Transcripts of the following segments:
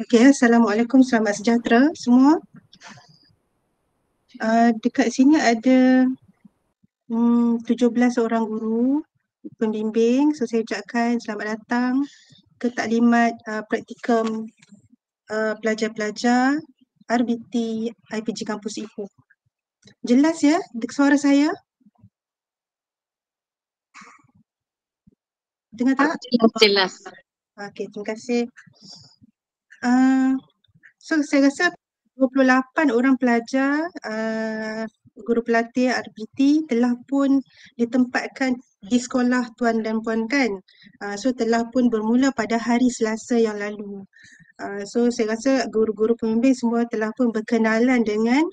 Okey, Assalamualaikum, selamat sejahtera semua. Dekat sini ada 17 orang guru pembimbing. So saya ucapkan selamat datang ke taklimat praktikum pelajar-pelajar RBT IPG Kampus Ipoh. Jelas ya suara saya? Dengar tak? Jelas. Okey, terima kasih. So saya rasa 28 orang pelajar guru pelatih RBT telah pun ditempatkan di sekolah tuan dan puan kan. So telah pun bermula pada hari Selasa yang lalu. So saya rasa guru-guru pembimbing semua telah pun berkenalan dengan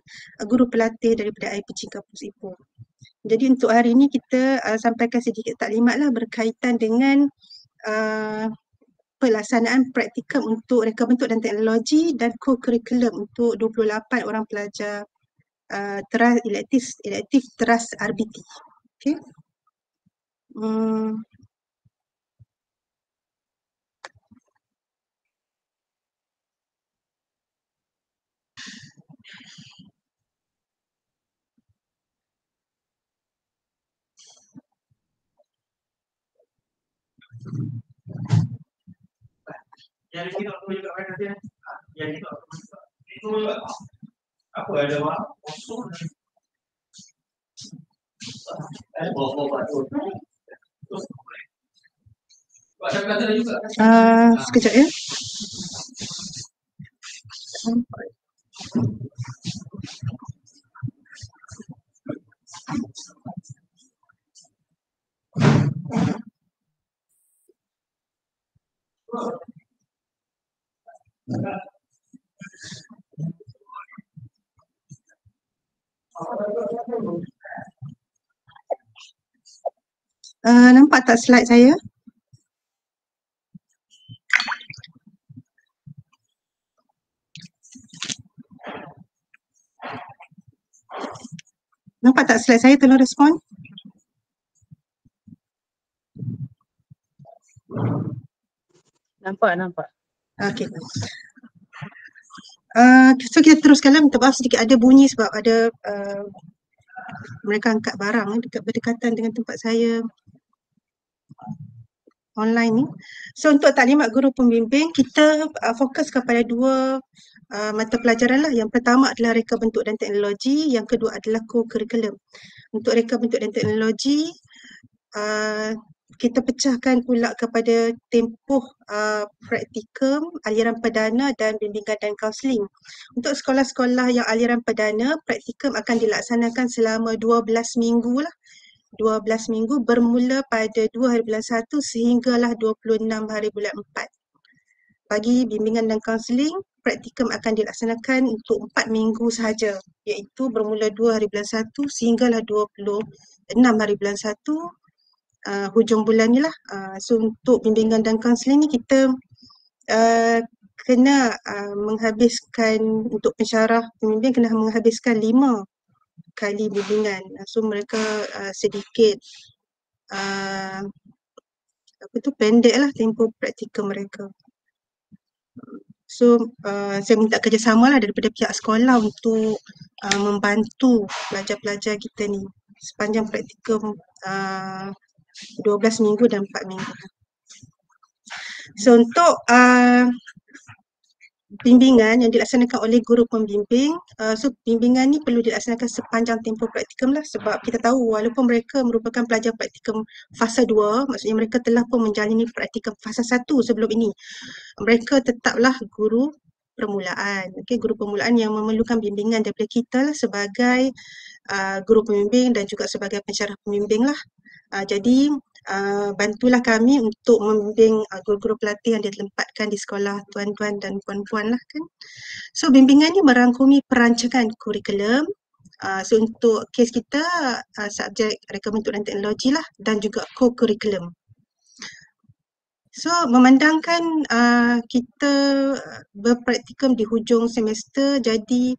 guru pelatih daripada IPG Kampus Ipoh. Jadi untuk hari ini kita sampaikan sedikit taklimat lah berkaitan dengan pelaksanaan praktikum untuk reka bentuk dan teknologi dan co-curriculum untuk 28 orang pelajar teras elektif teras RBT. Okey. Yang itu aku juga kan nanti. Yang itu aku juga. Itu apa ada apa? Sekejap ya. Nampak tak slide saya? Nampak tak slide saya? Tolong respon. Nampak. Okey. So kita teruskanlah, minta maaf sedikit ada bunyi sebab ada mereka angkat barang dekat berdekatan dengan tempat saya online ni. So untuk taklimat guru pembimbing kita fokus kepada dua mata pelajaran lah. Yang pertama adalah reka bentuk dan teknologi, yang kedua adalah co-curriculum. Untuk reka bentuk dan teknologi kita pecahkan pula kepada tempoh praktikum, aliran perdana dan bimbingan dan kaunseling. Untuk sekolah-sekolah yang aliran perdana, praktikum akan dilaksanakan selama 12 minggu lah. 12 minggu bermula pada 2 hari bulan 1 sehinggalah 26 hari bulan 4. Bagi bimbingan dan kaunseling, praktikum akan dilaksanakan untuk 4 minggu sahaja, iaitu bermula 2 hari bulan 1 sehinggalah 26 hari bulan 1 hujung bulan ni lah. So untuk bimbingan dan kaunseling ni kita kena menghabiskan, untuk pensyarah pembimbing kena menghabiskan 5 kali bimbingan. So mereka sedikit pendek lah tempoh praktikum mereka. So saya minta kerjasama lah daripada pihak sekolah untuk membantu pelajar-pelajar kita ni sepanjang praktikum 12 minggu dan 4 minggu. So untuk bimbingan yang dilaksanakan oleh guru pembimbing, so bimbingan ni perlu dilaksanakan sepanjang tempoh praktikum lah, sebab kita tahu walaupun mereka merupakan pelajar praktikum fasa 2, maksudnya mereka telah pun menjalani praktikum fasa 1 sebelum ini, mereka tetaplah guru permulaan. Okay, guru permulaan yang memerlukan bimbingan daripada kita lah sebagai guru pembimbing dan juga sebagai pensyarah pembimbing lah. Jadi bantulah kami untuk membimbing guru-guru pelatih yang ditempatkan di sekolah tuan-tuan dan puan-puan lah kan. So bimbingan ni merangkumi perancangan kurikulum. So untuk kes kita subjek reka bentuk dan teknologi lah, dan juga co-curriculum. So memandangkan kita berpraktikum di hujung semester, jadi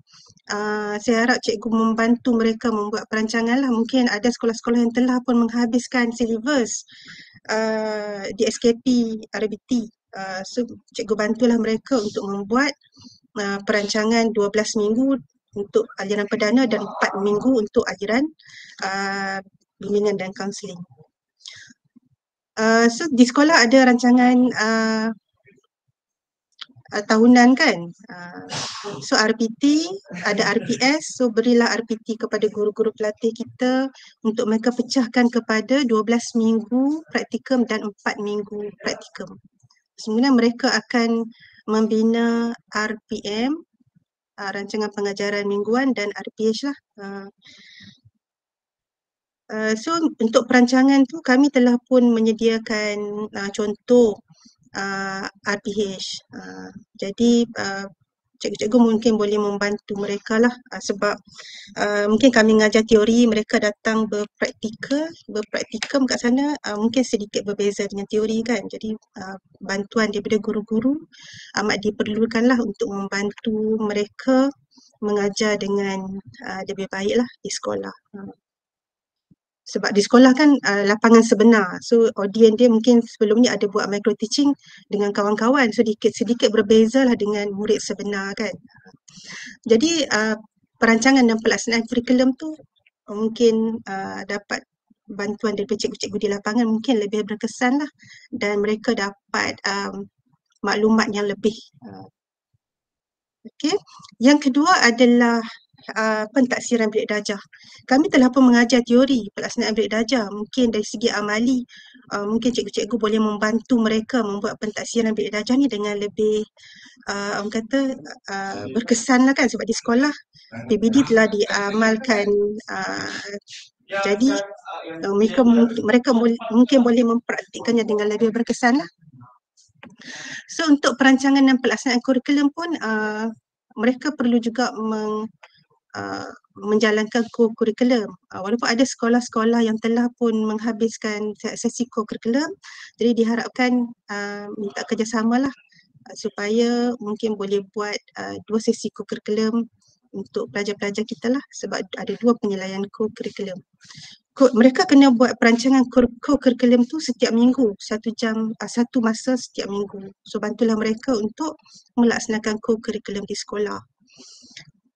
saya harap cikgu membantu mereka membuat perancangan lah. Mungkin ada sekolah-sekolah yang telah pun menghabiskan silibus di SKP, RBT. So cikgu bantulah mereka untuk membuat perancangan 12 minggu untuk aliran perdana dan 4 minggu untuk aliran bimbingan dan kaunseling. So di sekolah ada rancangan tahunan kan. So RPT, ada RPS, so berilah RPT kepada guru-guru pelatih kita untuk mereka pecahkan kepada 12 minggu praktikum dan 4 minggu praktikum. Sebenarnya mereka akan membina RPM, rancangan pengajaran mingguan, dan RPH lah. So untuk perancangan tu kami telah pun menyediakan contoh RPH. Jadi cikgu-cikgu mungkin boleh membantu mereka lah sebab mungkin kami mengajar teori, mereka datang berpraktikum kat sana mungkin sedikit berbeza dengan teori kan. Jadi bantuan daripada guru-guru amat diperlukan lah untuk membantu mereka mengajar dengan lebih baik lah di sekolah. Sebab di sekolah kan lapangan sebenar. So audien dia mungkin sebelum ni ada buat micro teaching dengan kawan-kawan. So sedikit berbeza lah dengan murid sebenar kan. Jadi perancangan dan pelaksanaan kurikulum tu mungkin dapat bantuan daripada cikgu-cikgu di lapangan mungkin lebih berkesan lah. Dan mereka dapat maklumat yang lebih. Okay. Yang kedua adalah pentaksiran bilik darjah. Kami telah pun mengajar teori pelaksanaan bilik darjah. Mungkin dari segi amali, mungkin cikgu-cikgu boleh membantu mereka membuat pentaksiran bilik darjah ni dengan lebih orang kata berkesan lah kan, sebab di sekolah PBD telah diamalkan. Jadi mereka mungkin boleh mempraktikkannya dengan lebih berkesan lah. So untuk perancangan dan pelaksanaan kurikulum pun mereka perlu juga menjalankan kurikulum. Walaupun ada sekolah-sekolah yang telah pun menghabiskan sesi kurikulum, jadi diharapkan minta kerjasama lah supaya mungkin boleh buat 2 sesi kurikulum untuk pelajar-pelajar kita lah, sebab ada 2 penilaian kurikulum. Mereka kena buat perancangan kurikulum tu setiap minggu, 1 jam, 1 masa setiap minggu. So bantulah mereka untuk melaksanakan kurikulum di sekolah.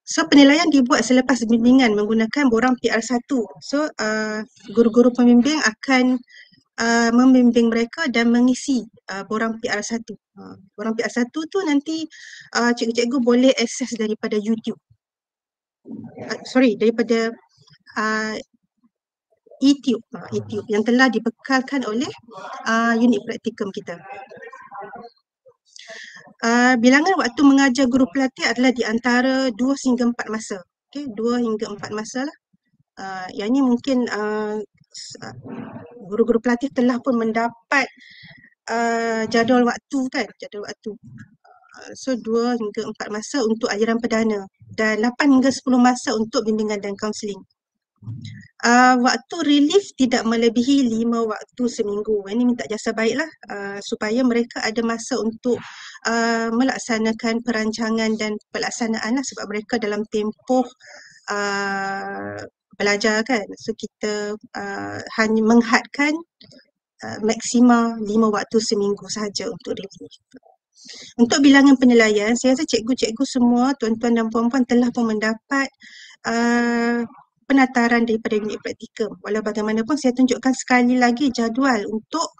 So penilaian dibuat selepas bimbingan menggunakan borang PR1. So guru-guru pembimbing akan membimbing mereka dan mengisi borang PR1. Borang PR1 tu nanti cikgu-cikgu boleh akses daripada YouTube. Daripada YouTube yang telah dibekalkan oleh unit praktikum kita. Bilangan waktu mengajar guru pelatih adalah di antara 2 hingga 4 masa. Okay, 2 hingga 4 masa lah. Yang ini mungkin guru-guru pelatih telah pun mendapat jadual waktu kan, jadual waktu. So 2 hingga 4 masa untuk aliran perdana dan 8 hingga 10 masa untuk bimbingan dan kaunseling. Waktu relief tidak melebihi 5 waktu seminggu. Ini minta jasa baiklah supaya mereka ada masa untuk melaksanakan perancangan dan pelaksanaan lah, sebab mereka dalam tempoh belajar kan. So kita hanya menghadkan maksima 5 waktu seminggu sahaja untuk relief. Untuk bilangan penilaian, saya rasa cikgu-cikgu semua, tuan-tuan dan puan-puan telah pun mendapat penataran daripada unit praktikum. Walau bagaimanapun saya tunjukkan sekali lagi jadual untuk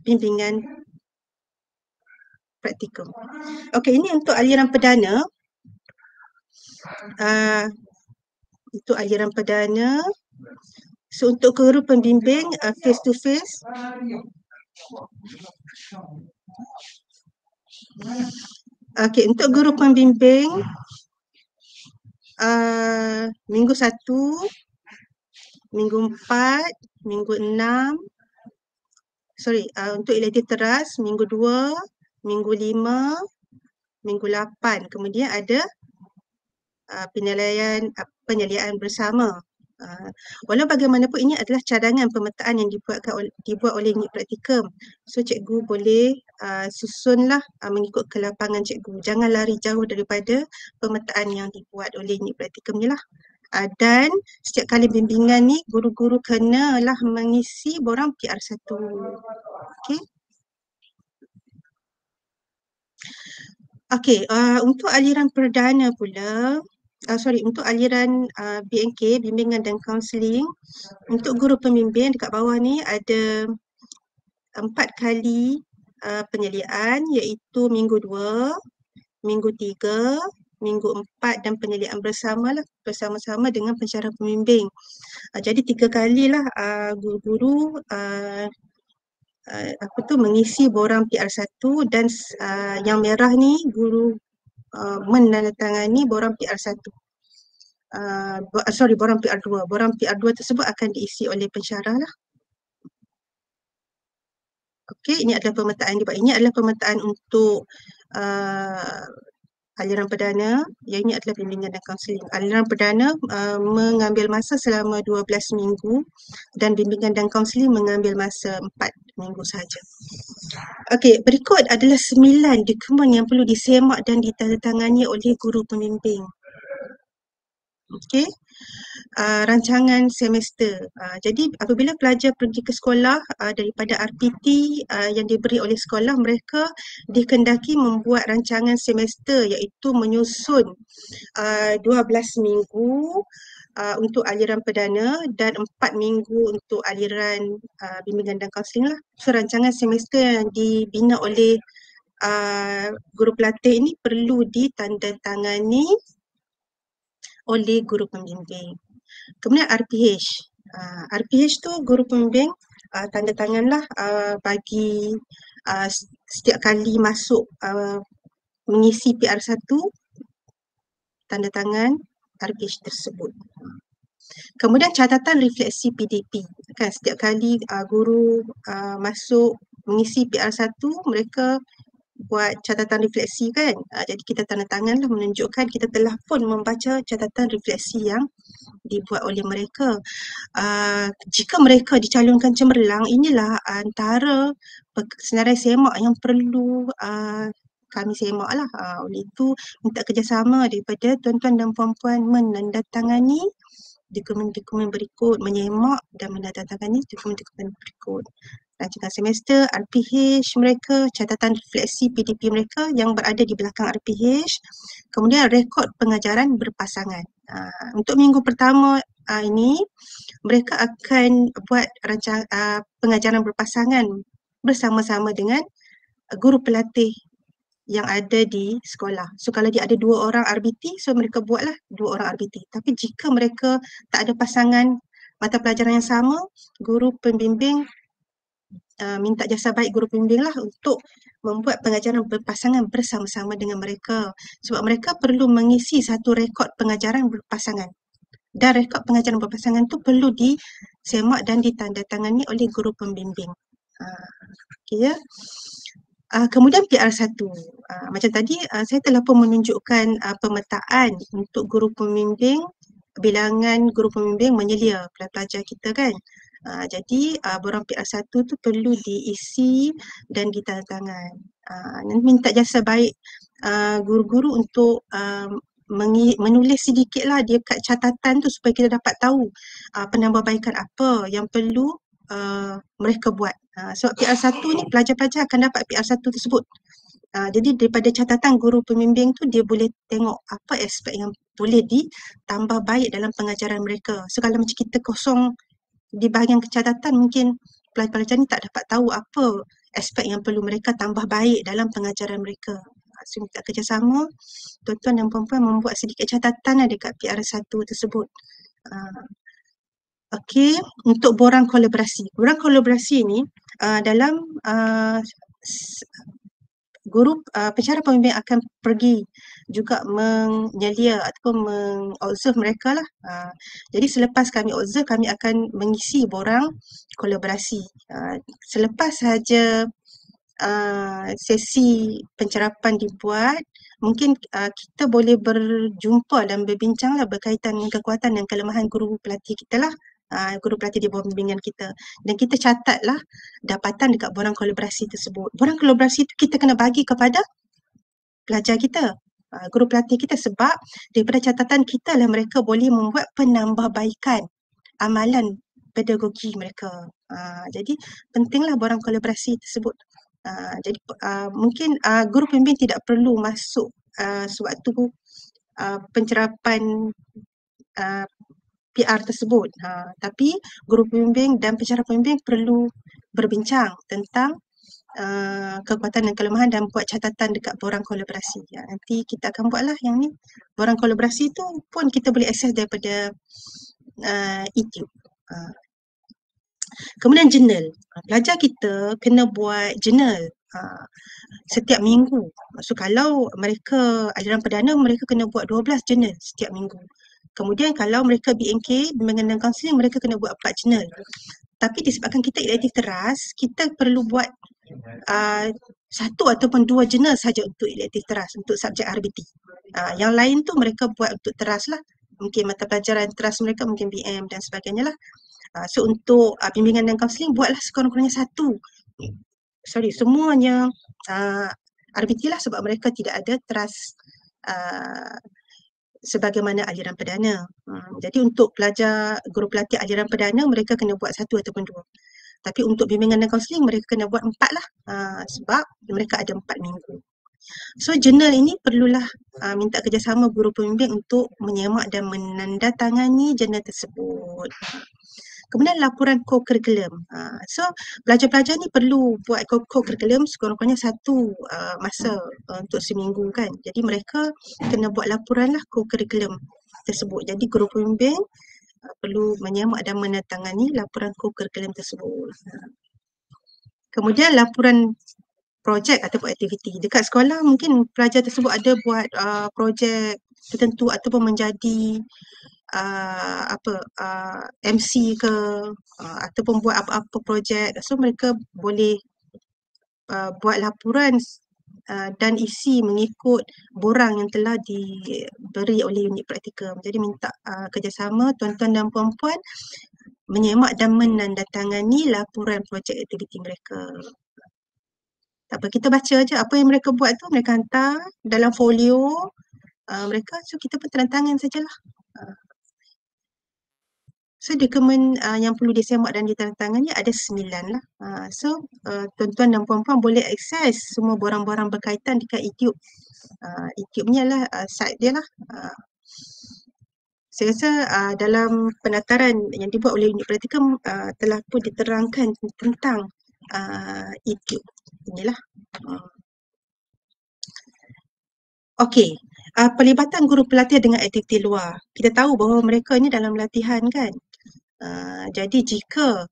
bimbingan praktikum. Okey, ini untuk aliran perdana. Untuk aliran perdana. So untuk guru pembimbing face to face. Okey, untuk guru pembimbing minggu 1, minggu 4, minggu 6, untuk elektif teras minggu 2, minggu 5, minggu 8. Kemudian ada penyeliaan bersama. Walau bagaimanapun ini adalah cadangan pemetaan yang dibuat oleh unit praktikum. So cikgu boleh susunlah mengikut ke lapangan cikgu. Jangan lari jauh daripada pemetaan yang dibuat oleh unit praktikum ni lah. Dan setiap kali bimbingan ni guru-guru kenalah mengisi borang PR1. Okey. Okey, untuk aliran perdana pula, untuk aliran BNK, bimbingan dan kaunseling, untuk guru pembimbing dekat bawah ni ada 4 kali penyeliaan, iaitu minggu 2, minggu 3, minggu 4 dan penyeliaan bersama-sama dengan pensyarah pembimbing. Jadi 3 kalilah guru-guru mengisi borang PR1 dan yang merah ni guru menandatangani borang PR1. Borang PR2. Borang PR2 tersebut akan diisi oleh pensyarah lah. Okey, ini adalah pemetaan dia. Ini adalah pemetaan untuk aliran perdana, yang ini adalah bimbingan dan kaunseling. Aliran perdana mengambil masa selama 12 minggu dan bimbingan dan kaunseling mengambil masa 4 minggu sahaja. Okey, berikut adalah 9 dokumen yang perlu disemak dan ditandatangani oleh guru pembimbing. Okey. Rancangan semester. Jadi apabila pelajar pergi ke sekolah daripada RPT yang diberi oleh sekolah, mereka dikendaki membuat rancangan semester, iaitu menyusun 12 minggu untuk aliran perdana dan 4 minggu untuk aliran bimbingan dan kaunseling lah. So rancangan semester yang dibina oleh guru pelatih ini perlu ditandatangani oleh guru pembimbing. Kemudian RPH. RPH tu guru pembimbing tanda tanganlah bagi setiap kali masuk mengisi PR1, tanda tangan RPH tersebut. Kemudian catatan refleksi PDP. Kan setiap kali guru masuk mengisi PR1, mereka buat catatan refleksi kan. Jadi kita tanda tanganlah menunjukkan kita telah pun membaca catatan refleksi yang dibuat oleh mereka. Jika mereka dicalonkan cemerlang, inilah antara senarai semak yang perlu kami semak lah. Oleh itu, minta kerjasama daripada tuan-tuan dan puan-puan menandatangani dokumen-dokumen berikut, menyemak dan menandatangani dokumen-dokumen berikut. Rancangan semester, RPH mereka, catatan refleksi PDP mereka yang berada di belakang RPH, kemudian rekod pengajaran berpasangan. Untuk minggu pertama ini, mereka akan buat pengajaran berpasangan bersama-sama dengan guru pelatih yang ada di sekolah. So kalau dia ada 2 orang RBT, so mereka buatlah 2 orang RBT. Tapi jika mereka tak ada pasangan mata pelajaran yang sama, guru pembimbing minta jasa baik guru pembimbing lah untuk membuat pengajaran berpasangan bersama-sama dengan mereka. Sebab mereka perlu mengisi satu rekod pengajaran berpasangan. Dan rekod pengajaran berpasangan tu perlu disemak dan ditandatangani oleh guru pembimbing. Okay, ya. Kemudian PR1. Macam tadi saya telah pun menunjukkan pemetaan untuk guru pembimbing, bilangan guru pembimbing menyelia pelajar kita kan. Jadi borang PR1 tu perlu diisi dan ditandatangan. Minta jasa baik guru-guru untuk menulis sedikitlah dia kat catatan tu supaya kita dapat tahu penambahbaikan apa yang perlu mereka buat. Sebab PR1 ni pelajar-pelajar akan dapat PR1 tersebut. Jadi daripada catatan guru pembimbing tu dia boleh tengok apa aspek yang boleh ditambah baik dalam pengajaran mereka. So kalau macam kita kosong di bahagian catatan, mungkin pelajar-pelajar ni tak dapat tahu apa aspek yang perlu mereka tambah baik dalam pengajaran mereka. So minta kerjasama tuan-tuan dan puan-puan membuat sedikit catatan dekat PR1 tersebut. Okey, untuk borang kolaborasi. Borang kolaborasi ni dalam guru pensyarah pembimbing akan pergi juga menyelia ataupun mengobserve mereka lah. Jadi selepas kami observe, kami akan mengisi borang kolaborasi. Selepas sahaja sesi pencerapan dibuat, mungkin kita boleh berjumpa dan berbincang lah berkaitan dengan kekuatan dan kelemahan guru pelatih kita lah. Guru pelatih di bawah bimbingan kita, dan kita catatlah dapatan dekat borang kolaborasi tersebut. Borang kolaborasi tu kita kena bagi kepada pelajar kita. guru pelatih kita, sebab daripada catatan kita lah mereka boleh membuat penambahbaikan amalan pedagogi mereka. Jadi pentinglah borang kolaborasi tersebut. Jadi mungkin guru pembimbing tidak perlu masuk sewaktu pencerapan PR tersebut. Tapi guru pembimbing dan pensyarah pembimbing perlu berbincang tentang kekuatan dan kelemahan dan buat catatan dekat borang kolaborasi. Nanti kita akan buatlah yang ni. Borang kolaborasi tu pun kita boleh akses daripada YouTube. Kemudian journal. Pelajar kita kena buat journal setiap minggu. So kalau mereka aliran perdana, mereka kena buat 12 journal setiap minggu. Kemudian kalau mereka BNK, bimbingan dan kaunseling, mereka kena buat 4 journal. Tapi disebabkan kita elektif teras, kita perlu buat satu ataupun 2 journal saja untuk elektif teras, untuk subjek RBT. Yang lain tu mereka buat untuk teras lah. Mungkin mata pelajaran teras mereka mungkin BM dan sebagainya lah. So untuk bimbingan dan kaunseling, buatlah sekurang-kurangnya satu. Semuanya RBT lah, sebab mereka tidak ada teras sebagaimana aliran perdana. Jadi untuk pelajar guru pelatih aliran perdana, mereka kena buat satu ataupun 2. Tapi untuk bimbingan dan kaunseling, mereka kena buat 4 lah, sebab mereka ada 4 minggu. So journal ini perlulah minta kerjasama guru pembimbing untuk menyemak dan menandatangani journal tersebut. Kemudian laporan co-curriculum. So pelajar-pelajar ni perlu buat co-curriculum sekurang-kurangnya satu masa untuk seminggu kan. Jadi mereka kena buat laporan lah co-curriculum tersebut. Jadi guru pembimbing perlu menyemak dan menandatangani laporan co-curriculum tersebut. Kemudian laporan projek ataupun aktiviti. Dekat sekolah mungkin pelajar tersebut ada buat projek tertentu ataupun menjadi MC ke ataupun buat apa-apa projek. So mereka boleh buat laporan dan isi mengikut borang yang telah diberi oleh unit praktikum. Jadi minta kerjasama tuan-tuan dan puan-puan menyemak dan menandatangani laporan projek aktiviti mereka. Tak apa, kita baca aja apa yang mereka buat tu, mereka hantar dalam folio mereka, so kita pun tanda tangan sajalah. So dokumen yang perlu disemak dan ditandatangani ada 9 lah. So tuan-tuan dan puan-puan boleh akses semua borang-borang berkaitan dekat YouTube. YouTube ni adalah site dia lah. Saya rasa dalam penataran yang dibuat oleh unit praktikum telah pun diterangkan tentang YouTube. Inilah. Okey, pelibatan guru pelatih dengan aktiviti luar. Kita tahu bahawa mereka ni dalam latihan kan. Jadi jika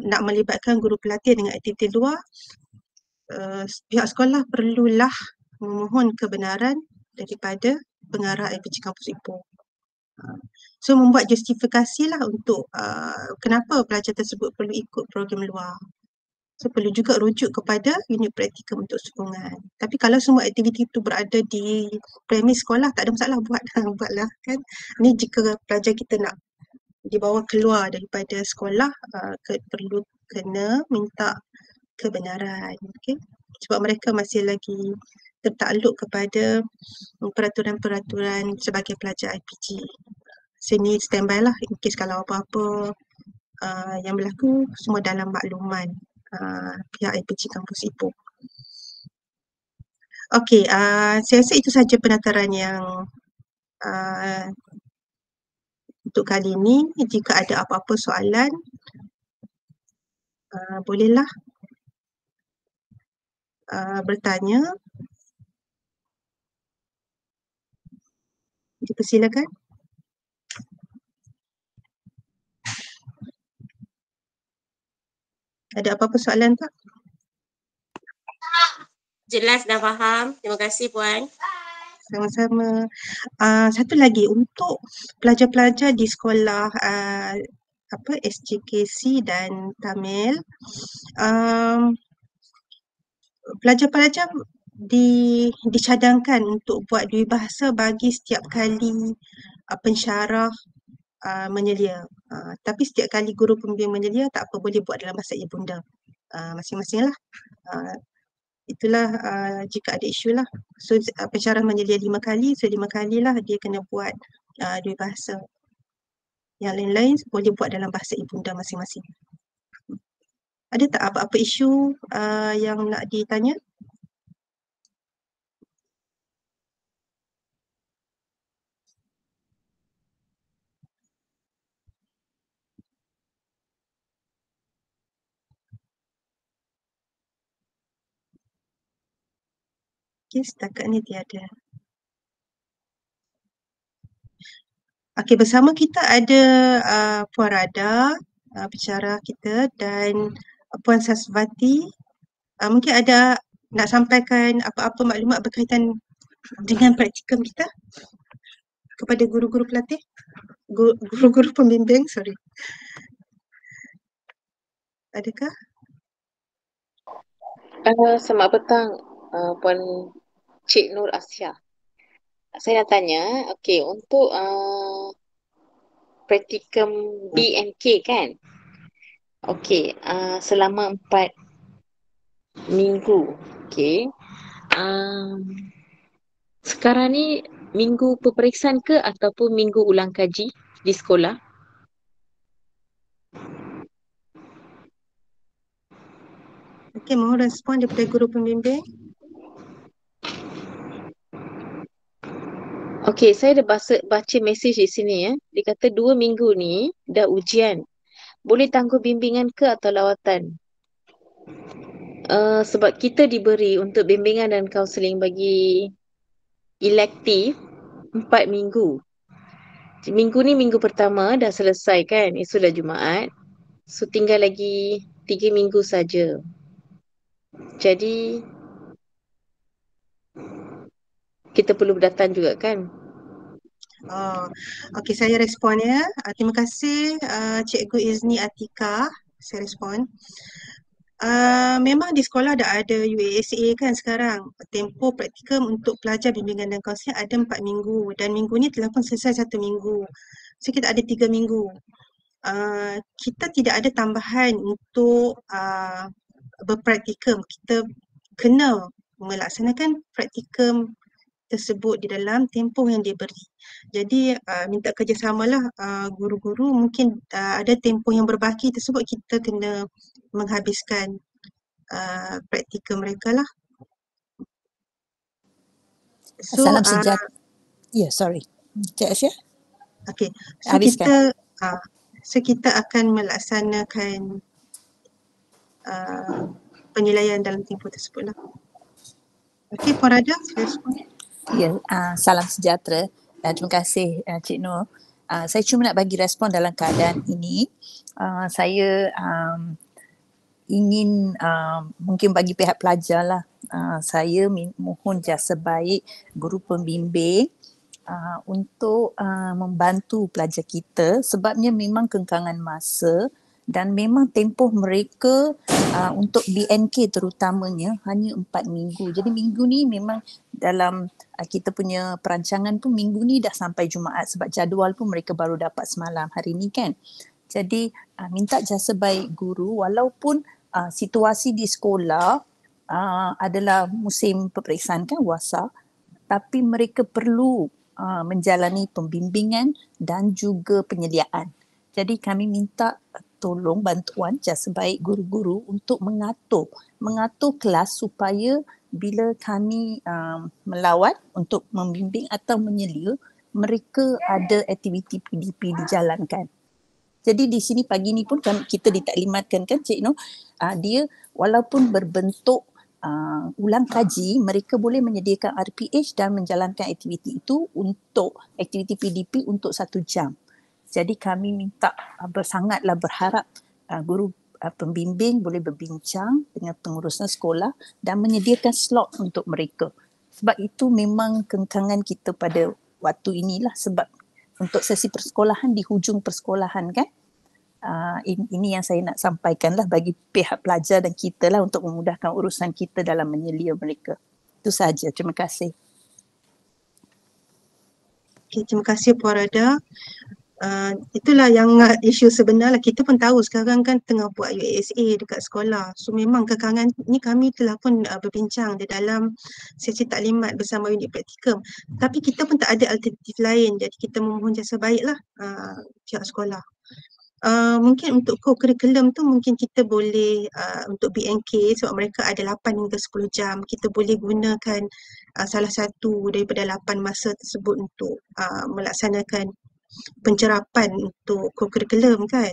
nak melibatkan guru pelatih dengan aktiviti luar, pihak sekolah perlulah memohon kebenaran daripada pengarah LPG Kampus Ipoh. So membuat justifikasi lah untuk kenapa pelajar tersebut perlu ikut program luar. So perlu juga rujuk kepada unit praktikum untuk sokongan. Tapi kalau semua aktiviti itu berada di premis sekolah, tak ada masalah, buatlah kan. Ni jika pelajar kita nak dibawa keluar daripada sekolah, perlu kena minta kebenaran. Okay? Sebab mereka masih lagi tertakluk kepada peraturan-peraturan sebagai pelajar IPG. Sini standby lah in case kalau apa-apa yang berlaku, semua dalam makluman pihak IPG Kampus Ipoh. Okey, saya rasa itu sahaja penataran yang untuk kali ini. Jika ada apa-apa soalan, bolehlah bertanya. Dipersilakan. Ada apa-apa soalan tak? Jelas dah faham. Terima kasih Puan. Sama-sama. Satu lagi, untuk pelajar-pelajar di sekolah SJKC dan Tamil, pelajar-pelajar dicadangkan untuk buat dua bahasa bagi setiap kali pensyarah menyelia. Tapi setiap kali guru pembimbing menyelia, tak apa, boleh buat dalam bahasa ibunda masing-masing lah. Itulah jika ada isu lah. So pensyarah menyelia 5 kali, so 5 kali lah dia kena buat 2 bahasa. Yang lain-lain boleh buat dalam bahasa ibunda masing-masing. Ada tak apa-apa isu yang nak ditanya? Okay, setakat ni tiada. Okey, bersama kita ada Puan Rada, pensyarah kita, dan Puan Sasvati. Mungkin ada nak sampaikan apa-apa maklumat berkaitan dengan praktikum kita kepada guru-guru pelatih, guru-guru pembimbing, sorry. Adakah? Selamat petang, Puan Cik Nur Asia. Saya nak tanya, okey, untuk praktikum BNK kan? Okey, selama 4 minggu. Okey. Sekarang ni minggu peperiksaan ke ataupun minggu ulang kaji di sekolah? Okey, mohon respon daripada guru pembimbing. Okey, saya dah baca mesej di sini ya. Dia kata 2 minggu ni dah ujian. Boleh tangguh bimbingan ke atau lawatan? Sebab kita diberi untuk bimbingan dan kaunseling bagi elektif 4 minggu. Minggu ni minggu pertama dah selesai kan? Esok dah Jumaat. So tinggal lagi 3 minggu saja. Jadi kita perlu berdatang juga kan? Okey, saya respon ya. Terima kasih Cikgu Izni Atika. Saya respon. Memang di sekolah dah ada UASA kan sekarang. Tempoh praktikum untuk pelajar bimbingan dan kaunseling ada 4 minggu dan minggu ni telah pun selesai 1 minggu. So kita ada 3 minggu. Kita tidak ada tambahan untuk berpraktikum. Kita kena melaksanakan praktikum tersebut di dalam tempoh yang diberi. Jadi minta kerjasamalah guru-guru, mungkin ada tempoh yang berbaki tersebut kita kena menghabiskan praktikum mereka lah. So, Salam sejahtera. Ya, sorry. Cik Asia? Okay. So kita akan melaksanakan penilaian dalam tempoh tersebut lah. Okey, Puan Rada, respon. Ya, salam sejahtera. Terima kasih Cik Nur. Saya cuma nak bagi respon dalam keadaan ini. Saya ingin mungkin bagi pihak pelajar lah, saya mohon jasa baik guru pembimbing untuk membantu pelajar kita, sebabnya memang kengkangan masa dan memang tempoh mereka untuk BNK terutamanya hanya 4 minggu. Jadi minggu ni memang dalam kita punya perancangan pun minggu ni dah sampai Jumaat, sebab jadual pun mereka baru dapat semalam hari ni kan. Jadi minta jasa baik guru, walaupun situasi di sekolah adalah musim peperiksaan kan, wasa, tapi mereka perlu menjalani pembimbingan dan juga penyediaan. Jadi kami minta tolong bantuan jasa baik guru-guru untuk mengatur kelas supaya bila kami melawat untuk membimbing atau menyelia, mereka ada aktiviti PDP dijalankan. Jadi di sini pagi ni pun kita ditaklimatkan kan Cik Nur, dia walaupun berbentuk ulang kaji, mereka boleh menyediakan RPH dan menjalankan aktiviti itu untuk aktiviti PDP untuk 1 jam. Jadi kami minta sangatlah berharap guru pembimbing boleh berbincang dengan pengurusan sekolah dan menyediakan slot untuk mereka. Sebab itu memang kengkangan kita pada waktu inilah, sebab untuk sesi persekolahan di hujung persekolahan kan. Ini yang saya nak sampaikan lah bagi pihak pelajar dan kita lah untuk memudahkan urusan kita dalam menyelia mereka. Itu sahaja. Terima kasih. Okay, terima kasih Puan Rada. Itulah yang isu sebenar lah. Kita pun tahu sekarang kan tengah buat UASA dekat sekolah. So memang kekangan ni kami telah pun berbincang di dalam sesi taklimat bersama unit praktikum. Tapi kita pun tak ada alternatif lain. Jadi kita memohon jasa baiklah pihak sekolah. Mungkin untuk co-curriculum tu mungkin kita boleh untuk BNK sebab mereka ada 8 hingga 10 jam. Kita boleh gunakan salah satu daripada 8 masa tersebut untuk melaksanakan pencerapan untuk co-curriculum kan,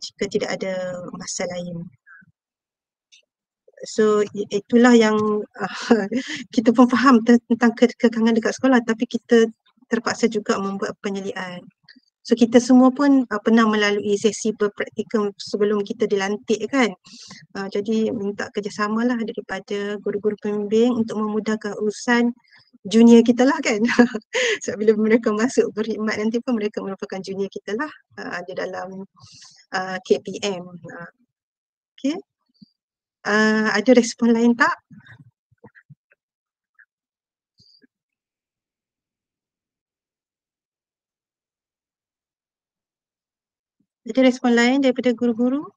jika tidak ada masa lain. So itulah yang kita pun faham tentang kekangan dekat sekolah, tapi kita terpaksa juga membuat penyelidikan. So kita semua pun pernah melalui sesi berpraktikum sebelum kita dilantik kan. Jadi minta kerjasamalah daripada guru-guru pembimbing untuk memudahkan urusan junior kita lah kan. Sebab bila mereka masuk berkhidmat nanti pun mereka merupakan junior kita lah di dalam KPM. Okay. Ada respon lain tak? Ada respon lain daripada guru-guru?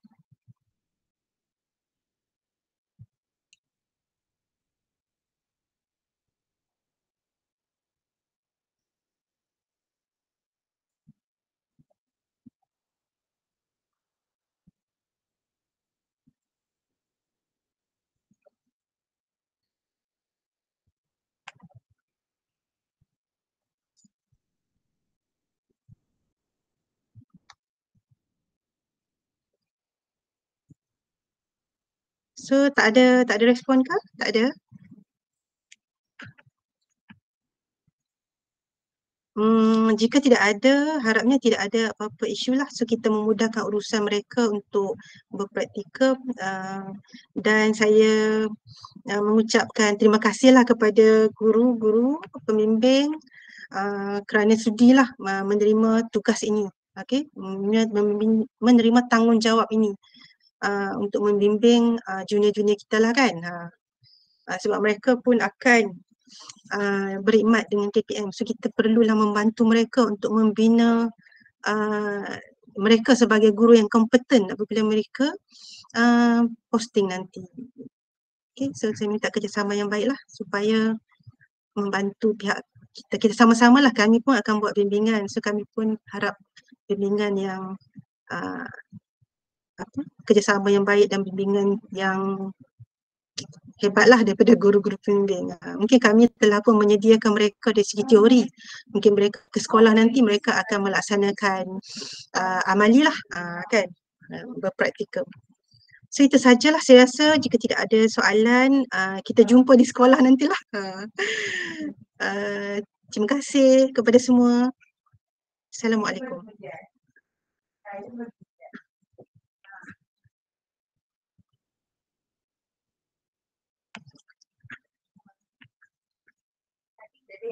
So tak ada respon ke? Tak ada? Jika tidak ada, harapnya tidak ada apa-apa isu lah. So kita memudahkan urusan mereka untuk berpraktikum dan saya mengucapkan terima kasihlah kepada guru-guru pembimbing kerana sudilah menerima tugas ini. Okay? Menerima tanggungjawab ini untuk membimbing junior-junior kita lah kan. Sebab mereka pun akan berkhidmat dengan KPM. So kita perlulah membantu mereka untuk membina mereka sebagai guru yang kompeten apabila mereka posting nanti. Okay, so saya minta kerjasama yang baiklah supaya membantu pihak kita. Kita sama-sama lah, kami pun akan buat bimbingan. So kami pun harap bimbingan yang kerjasama yang baik dan bimbingan yang hebatlah daripada guru-guru pembimbing. Mungkin kami telah pun menyediakan mereka dari segi teori. Mungkin mereka ke sekolah nanti mereka akan melaksanakan amali lah kan, berpraktikum. So itu sajalah saya rasa. Jika tidak ada soalan, kita jumpa di sekolah nantilah. Terima kasih kepada semua. Assalamualaikum. Jadi